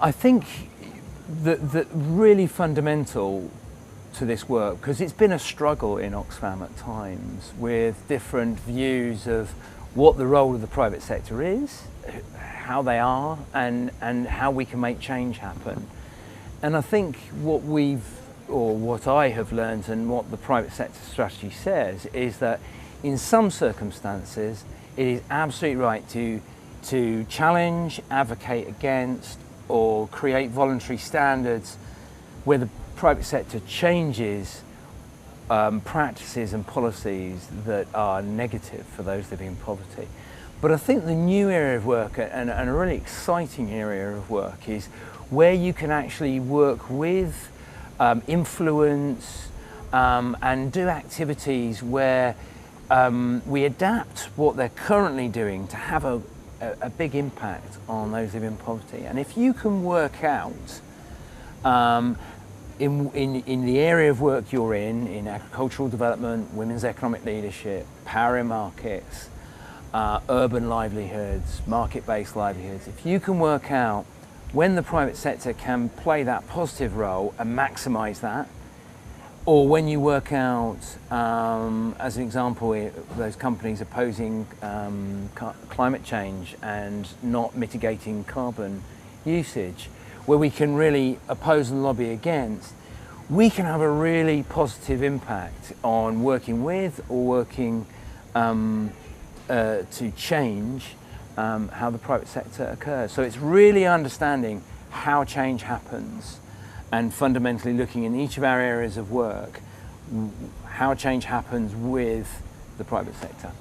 I think that really fundamental to this work, because it's been a struggle in Oxfam at times with different views of what the role of the private sector is, how they are, and how we can make change happen. And I think what I have learned and what the private sector strategy says is that in some circumstances it is absolutely right to challenge, advocate against, or create voluntary standards where the private sector changes practices and policies that are negative for those living in poverty. But I think the new area of work, and a really exciting area of work, is where you can actually work with, influence, and do activities where we adapt what they're currently doing to have a big impact on those living in poverty. And if you can work out in the area of work you're in agricultural development, women's economic leadership, power in markets, urban livelihoods, market-based livelihoods, if you can work out when the private sector can play that positive role and maximise that, or when you work out, as an example, those companies opposing climate change and not mitigating carbon usage, where we can really oppose and lobby against, we can have a really positive impact on working with or working to change how the private sector occurs. So it's really understanding how change happens and fundamentally looking in each of our areas of work how change happens with the private sector.